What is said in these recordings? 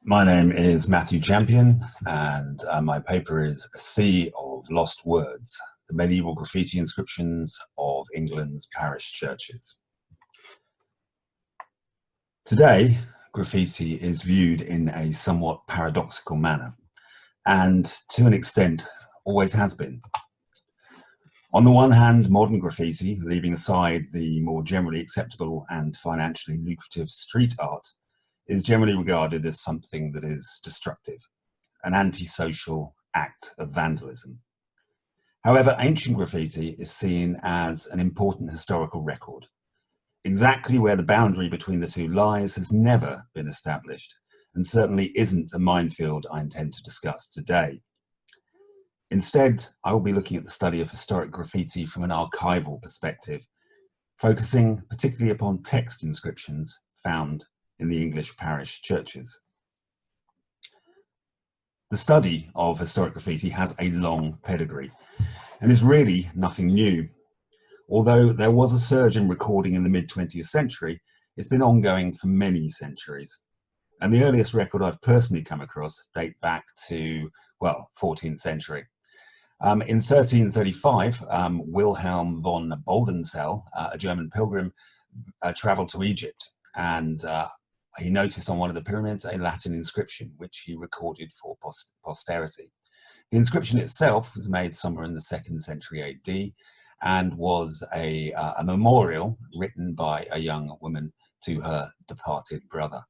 My name is Matthew Champion, and my paper is A Sea of Lost Words, the Medieval Graffiti Inscriptions of England's Parish Churches. Today, graffiti is viewed in a somewhat paradoxical manner, and to an extent, always has been. On the one hand, modern graffiti, leaving aside the more generally acceptable and financially lucrative street art, is generally regarded as something that is destructive, an antisocial act of vandalism. However, ancient graffiti is seen as an important historical record. Exactly where the boundary between the two lies has never been established, and certainly isn't a minefield I intend to discuss today. Instead, I will be looking at the study of historic graffiti from an archival perspective, focusing particularly upon text inscriptions found in the English parish churches. The study of historic graffiti has a long pedigree and is really nothing new. Although there was a surge in recording in the mid-20th century, it's been ongoing for many centuries. And the earliest record I've personally come across date back to, well, 14th century. In 1335, Wilhelm von Boldensell, a German pilgrim, traveled to Egypt, and he noticed on one of the pyramids a Latin inscription, which he recorded for posterity. The inscription itself was made somewhere in the 2nd century AD and was a memorial written by a young woman to her departed brother.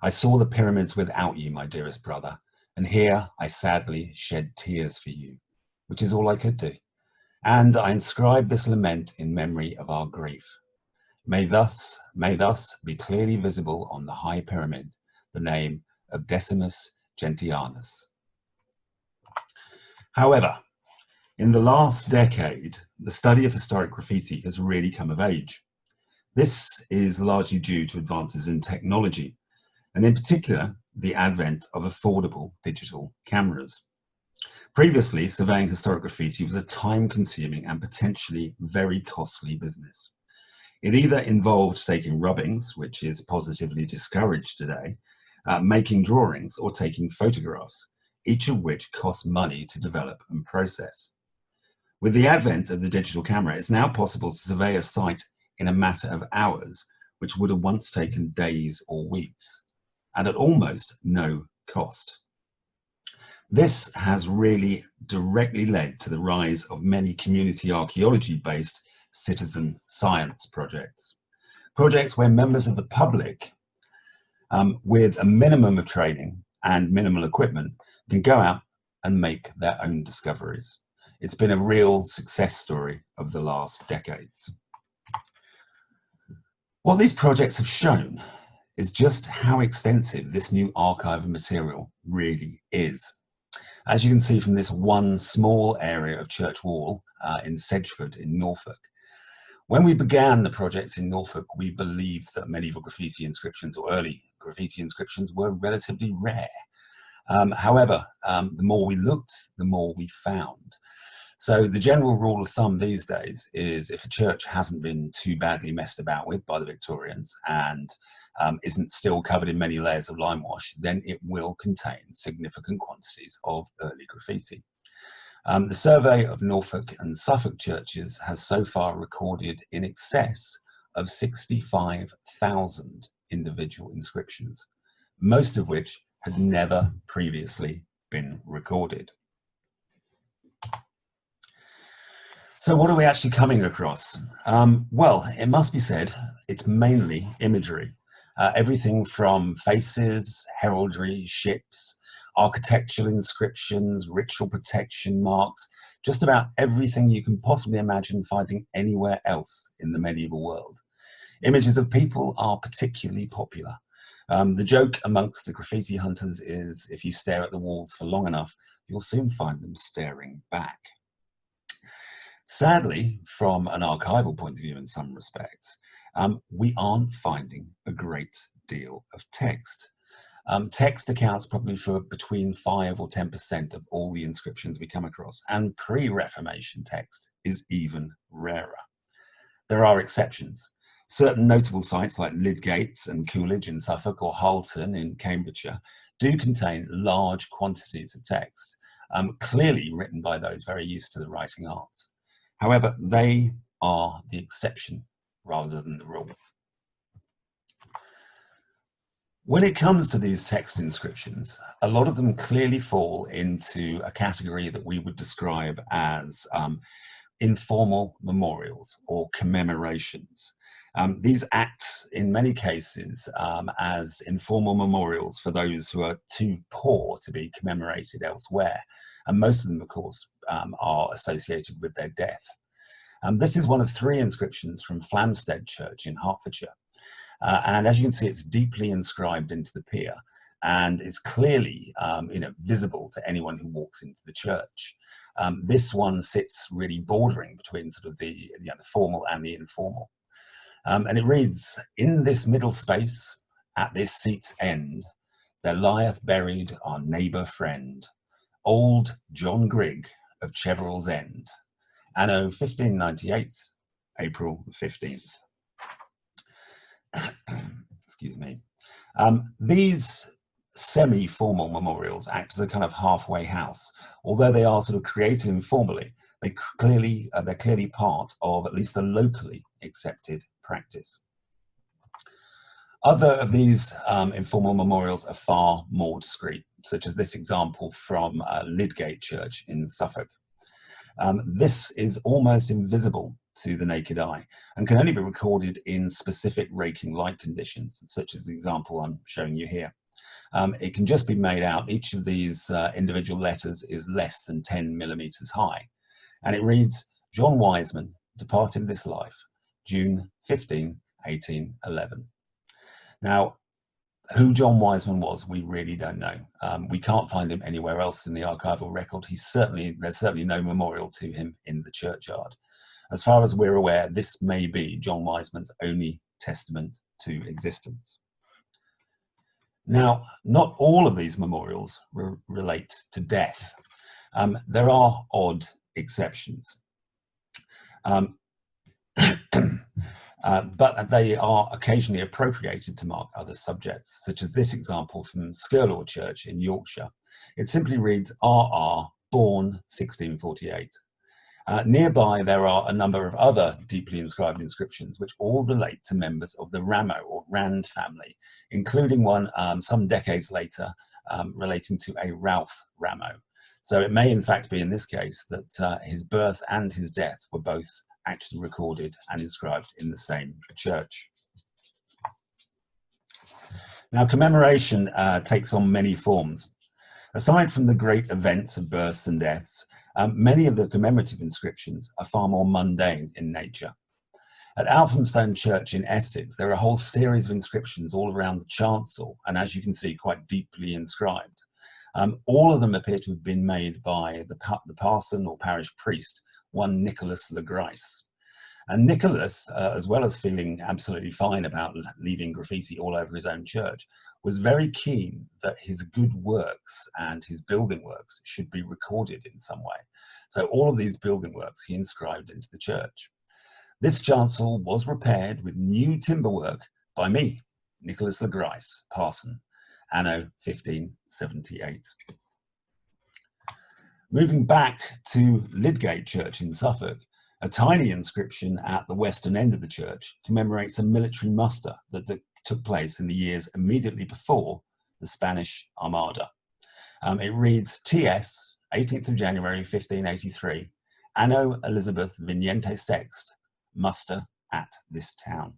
I saw the pyramids without you, my dearest brother, and here I sadly shed tears for you, which is all I could do. And I inscribe this lament in memory of our grief. May thus be clearly visible on the high pyramid the name of Decimus Gentianus. However, in the last decade, the study of historic graffiti has really come of age. This is largely due to advances in technology, and in particular, the advent of affordable digital cameras. Previously, surveying historic graffiti was a time-consuming and potentially very costly business. It either involved taking rubbings, which is positively discouraged today, making drawings, or taking photographs, each of which costs money to develop and process. With the advent of the digital camera, it's now possible to survey a site in a matter of hours, which would have once taken days or weeks, and at almost no cost. This has really directly led to the rise of many community archaeology-based citizen science projects where members of the public, with a minimum of training and minimal equipment, can go out and make their own discoveries. It's been a real success story of the last decades. What these projects have shown is just how extensive this new archive of material really is. As you can see from this one small area of church wall in Sedgeford in Norfolk. When we began the projects in Norfolk, we believed that medieval graffiti inscriptions or early graffiti inscriptions were relatively rare. However, the more we looked, the more we found. So the general rule of thumb these days is if a church hasn't been too badly messed about with by the Victorians and isn't still covered in many layers of lime wash, then it will contain significant quantities of early graffiti. The survey of Norfolk and Suffolk churches has so far recorded in excess of 65,000 individual inscriptions, most of which had never previously been recorded. So what are we actually coming across? Well, it must be said, it's mainly imagery. Everything from faces, heraldry, ships, architectural inscriptions, ritual protection marks, just about everything you can possibly imagine finding anywhere else in the medieval world. Images of people are particularly popular. The joke amongst the graffiti hunters is if you stare at the walls for long enough, you'll soon find them staring back. Sadly, from an archival point of view in some respects, we aren't finding a great deal of text. Text accounts probably for between 5 or 10% of all the inscriptions we come across, and pre-Reformation text is even rarer. There are exceptions. Certain notable sites like Lidgate and Coolidge in Suffolk or Halton in Cambridgeshire do contain large quantities of text, clearly written by those very used to the writing arts. However, they are the exception rather than the rule. When it comes to these text inscriptions, a lot of them clearly fall into a category that we would describe as informal memorials or commemorations. These act in many cases as informal memorials for those who are too poor to be commemorated elsewhere. And most of them, of course, are associated with their death. This is one of 3 inscriptions from Bumstead Church in Hertfordshire. And as you can see, it's deeply inscribed into the pier and is clearly visible to anyone who walks into the church. This one sits really bordering between sort of the formal and the informal. And it reads, "In this middle space, at this seat's end, there lieth buried our neighbour friend, old John Grigg of Cheverell's End, anno 1598, April 15th. Excuse me. These semi-formal memorials act as a kind of halfway house. Although they are sort of created informally, they're clearly part of at least a locally accepted practice. Other of these informal memorials are far more discreet, such as this example from Lidgate Church in Suffolk. This is almost invisible to the naked eye and can only be recorded in specific raking light conditions, such as the example I'm showing you here. It can just be made out, each of these individual letters is less than 10 millimeters high, and it reads, "John Wiseman departed this life, June 15, 1811. Now, who John Wiseman was, we really don't know. We can't find him anywhere else in the archival record. There's certainly no memorial to him in the churchyard. As far as we're aware, this may be John Wiseman's only testament to existence. Now, not all of these memorials relate to death. There are odd exceptions. But they are occasionally appropriated to mark other subjects, such as this example from Skirlaw Church in Yorkshire. It simply reads RR, born 1648. Nearby, there are a number of other deeply inscribed inscriptions which all relate to members of the Ramo or Rand family, including one some decades later relating to a Ralph Ramo. So it may in fact be in this case that his birth and his death were both actually recorded and inscribed in the same church. Now, commemoration takes on many forms. Aside from the great events of births and deaths, many of the commemorative inscriptions are far more mundane in nature. At Alfred Church in Essex, there are a whole series of inscriptions all around the chancel, and as you can see, quite deeply inscribed. All of them appear to have been made by the parson or parish priest, one Nicholas Le Grice. And Nicholas, as well as feeling absolutely fine about leaving graffiti all over his own church, was very keen that his good works and his building works should be recorded in some way. So all of these building works he inscribed into the church. This chancel was repaired with new timber work by me, Nicholas Le Grice, parson, anno 1578. Moving back to Lidgate Church in Suffolk, a tiny inscription at the western end of the church commemorates a military muster that took place in the years immediately before the Spanish Armada. It reads TS, 18th of January 1583, Anno Elizabeth Viniente Sext, muster at this town.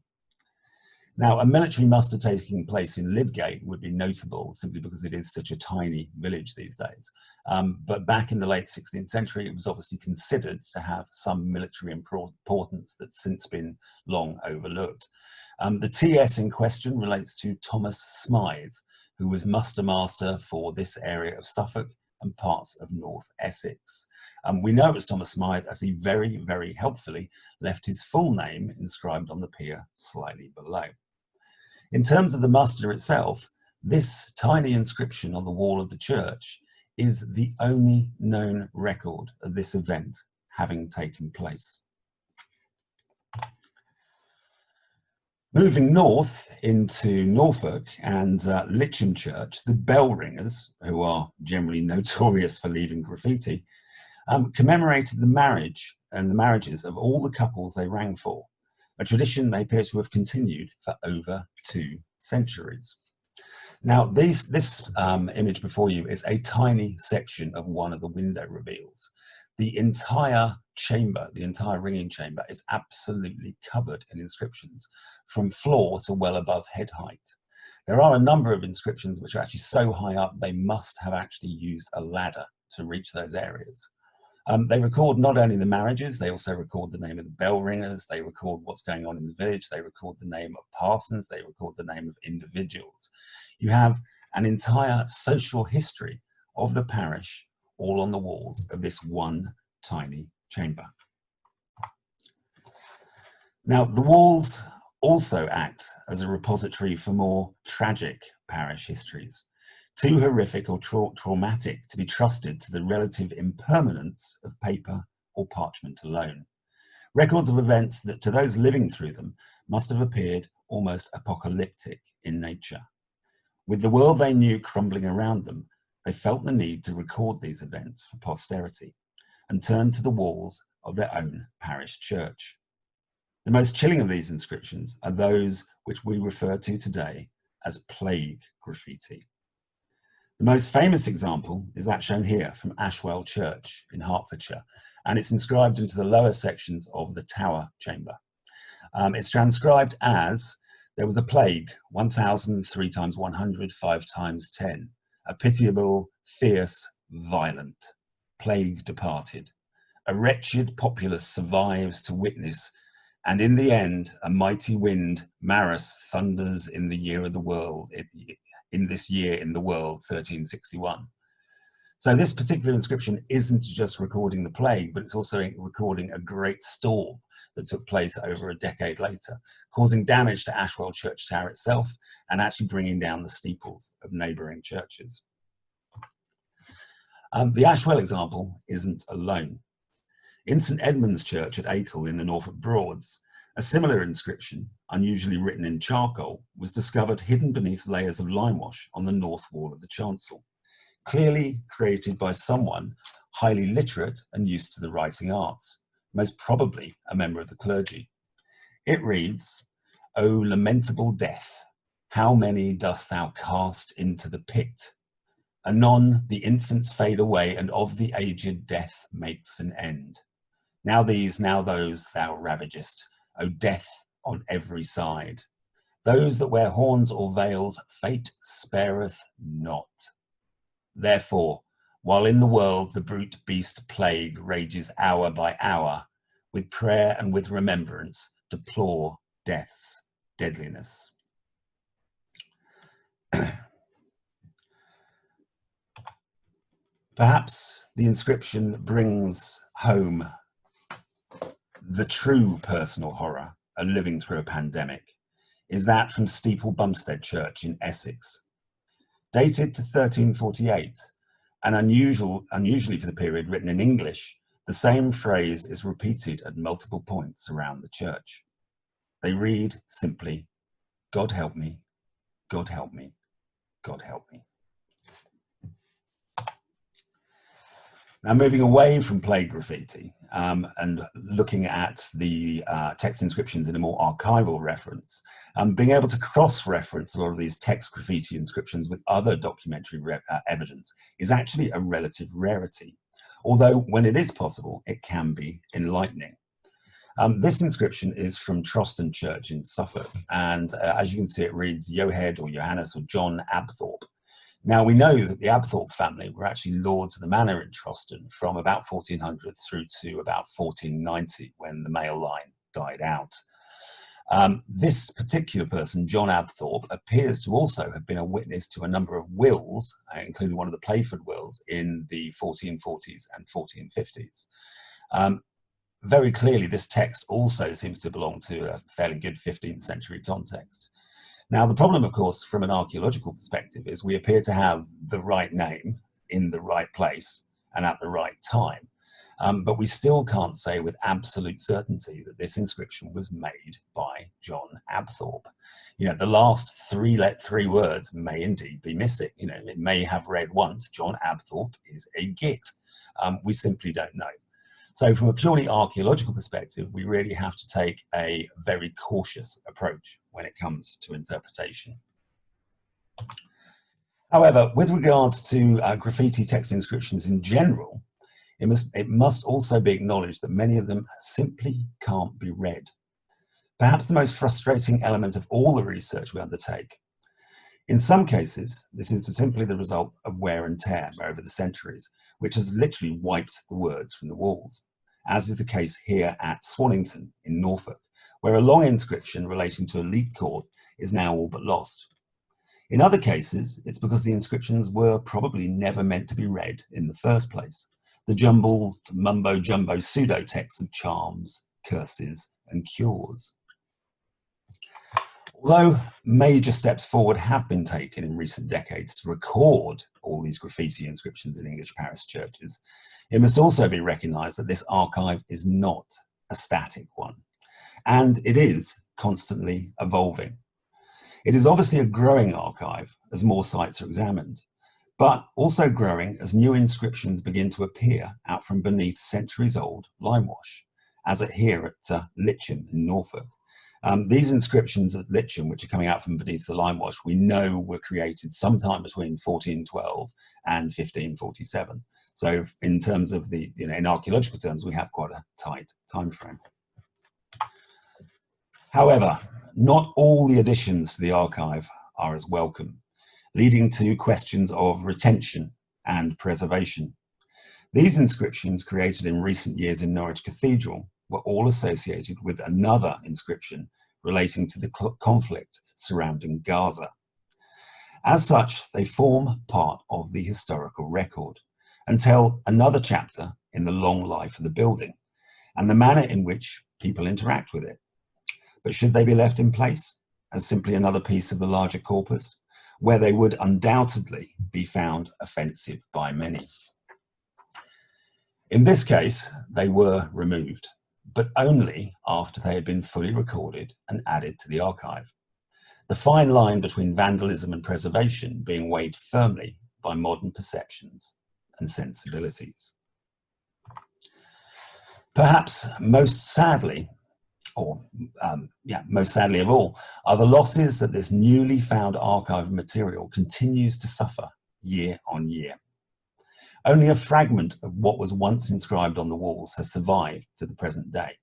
Now, a military muster taking place in Lidgate would be notable simply because it is such a tiny village these days. But back in the late 16th century, it was obviously considered to have some military importance that's since been long overlooked. The TS in question relates to Thomas Smythe, who was muster master for this area of Suffolk and parts of North Essex. We know it was Thomas Smythe as he very, very helpfully left his full name inscribed on the pier slightly below. In terms of the muster itself, this tiny inscription on the wall of the church is the only known record of this event having taken place. Moving north into Norfolk and Lidgate Church, the bell ringers, who are generally notorious for leaving graffiti, commemorated the marriage and the marriages of all the couples they rang for, a tradition they appear to have continued for over 2 centuries. Now, this image before you is a tiny section of one of the window reveals. The entire chamber, the entire ringing chamber, is absolutely covered in inscriptions from floor to well above head height. There are a number of inscriptions which are actually so high up they must have actually used a ladder to reach those areas. They record not only the marriages, they also record the name of the bell ringers, they record what's going on in the village, they record the name of parsons, they record the name of individuals. You have an entire social history of the parish all on the walls of this one tiny chamber. Now, the walls also act as a repository for more tragic parish histories, too horrific or traumatic to be trusted to the relative impermanence of paper or parchment alone. Records of events that to those living through them must have appeared almost apocalyptic in nature. With the world they knew crumbling around them, they felt the need to record these events for posterity and turned to the walls of their own parish church. The most chilling of these inscriptions are those which we refer to today as plague graffiti. The most famous example is that shown here from Ashwell Church in Hertfordshire, and it's inscribed into the lower sections of the tower chamber. It's transcribed as, "There was a plague, 1,000, 3 times 100, 5 times 10. A pitiable, fierce, violent. Plague departed. A wretched populace survives to witness, and in the end, a mighty wind, Maris, thunders in the year of the world, in this year in the world, 1361. So this particular inscription isn't just recording the plague, but it's also recording a great storm that took place over a decade later, causing damage to Ashwell Church Tower itself and actually bringing down the steeples of neighbouring churches. The Ashwell example isn't alone. In St Edmonds Church at Acle in the Norfolk Broads, a similar inscription, unusually written in charcoal, was discovered hidden beneath layers of limewash on the north wall of the chancel, clearly created by someone highly literate and used to the writing arts, most probably a member of the clergy. It reads, "O lamentable death, how many dost thou cast into the pit? Anon the infants fade away, and of the aged death makes an end. Now these, now those thou ravagest, O death on every side. Those that wear horns or veils, fate spareth not. Therefore, while in the world the brute beast plague rages hour by hour, with prayer and with remembrance deplore death's deadliness." Perhaps the inscription that brings home the true personal horror of living through a pandemic is that from Steeple Bumstead Church in Essex. Dated to 1348, and unusually for the period written in English, the same phrase is repeated at multiple points around the church. They read simply, "God help me, God help me, God help me." Now, moving away from plague graffiti and looking at the text inscriptions in a more archival reference, being able to cross-reference a lot of these text graffiti inscriptions with other documentary evidence is actually a relative rarity, although when it is possible, it can be enlightening. This inscription is from Troston Church in Suffolk, and as you can see, it reads Johed or Johannes or John Abthorpe. Now, we know that the Abthorpe family were actually lords of the manor in Troston from about 1400 through to about 1490, when the male line died out. This particular person, John Abthorpe, appears to also have been a witness to a number of wills, including one of the Playford wills in the 1440s and 1450s. Very clearly, this text also seems to belong to a fairly good 15th century context. Now, the problem, of course, from an archaeological perspective is we appear to have the right name in the right place and at the right time. but we still can't say with absolute certainty that this inscription was made by John Abthorpe. You know, the last three words may indeed be missing. You know, it may have read once, John Abthorpe is a git. We simply don't know. So from a purely archaeological perspective, we really have to take a very cautious approach when it comes to interpretation. However, with regards to graffiti text inscriptions in general, it must also be acknowledged that many of them simply can't be read. Perhaps the most frustrating element of all the research we undertake. In some cases, this is simply the result of wear and tear over the centuries, which has literally wiped the words from the walls, as is the case here at Swannington in Norfolk, where a long inscription relating to a leek court is now all but lost. In other cases, it's because the inscriptions were probably never meant to be read in the first place. The jumbled mumbo-jumbo pseudo-texts of charms, curses, and cures. Although major steps forward have been taken in recent decades to record all these graffiti inscriptions in English parish churches, it must also be recognised that this archive is not a static one, and it is constantly evolving. It is obviously a growing archive as more sites are examined, but also growing as new inscriptions begin to appear out from beneath centuries-old limewash, as at here at Litcham in Norfolk. These inscriptions at Litcham, which are coming out from beneath the limewash, we know were created sometime between 1412 and 1547. So in terms of the, in archaeological terms, we have quite a tight time frame. However, not all the additions to the archive are as welcome, leading to questions of retention and preservation. These inscriptions created in recent years in Norwich Cathedral were all associated with another inscription relating to the conflict surrounding Gaza. As such, they form part of the historical record and tell another chapter in the long life of the building and the manner in which people interact with it. But should they be left in place as simply another piece of the larger corpus, where they would undoubtedly be found offensive by many? In this case, they were removed, but only after they had been fully recorded and added to the archive. The fine line between vandalism and preservation being weighed firmly by modern perceptions and sensibilities. Perhaps most sadly, most sadly of all, are the losses that this newly found archive material continues to suffer year on year. Only a fragment of what was once inscribed on the walls has survived to the present day.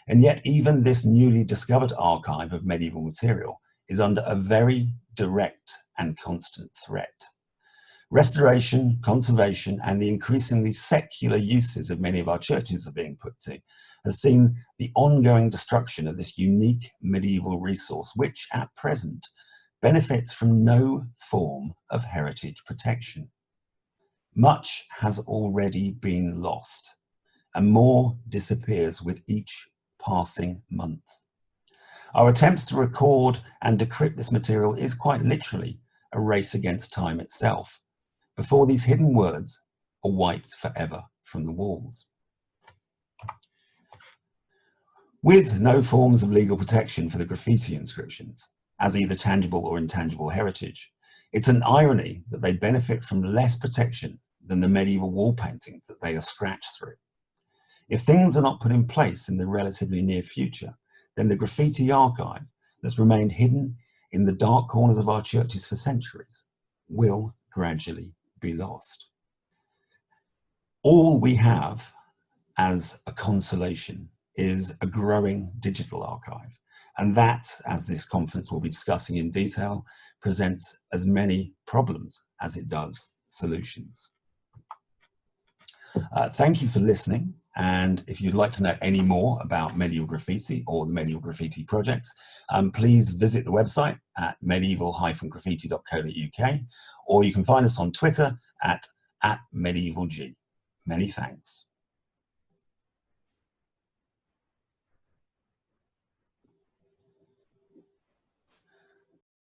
And yet even this newly discovered archive of medieval material is under a very direct and constant threat. Restoration, conservation, and the increasingly secular uses of many of our churches are being put to has seen the ongoing destruction of this unique medieval resource, which at present benefits from no form of heritage protection. Much has already been lost, and more disappears with each passing month. Our attempts to record and decrypt this material is quite literally a race against time itself, before these hidden words are wiped forever from the walls. With no forms of legal protection for the graffiti inscriptions, as either tangible or intangible heritage, it's an irony that they benefit from less protection than the medieval wall paintings that they are scratched through. If things are not put in place in the relatively near future, then the graffiti archive that's remained hidden in the dark corners of our churches for centuries will gradually be lost. All we have as a consolation is a growing digital archive, and that, as this conference will be discussing in detail, presents as many problems as it does solutions. Thank you for listening, and if you'd like to know any more about medieval graffiti or the medieval graffiti projects, please visit the website at medieval-graffiti.co.uk, or you can find us on Twitter at medievalg. Many thanks.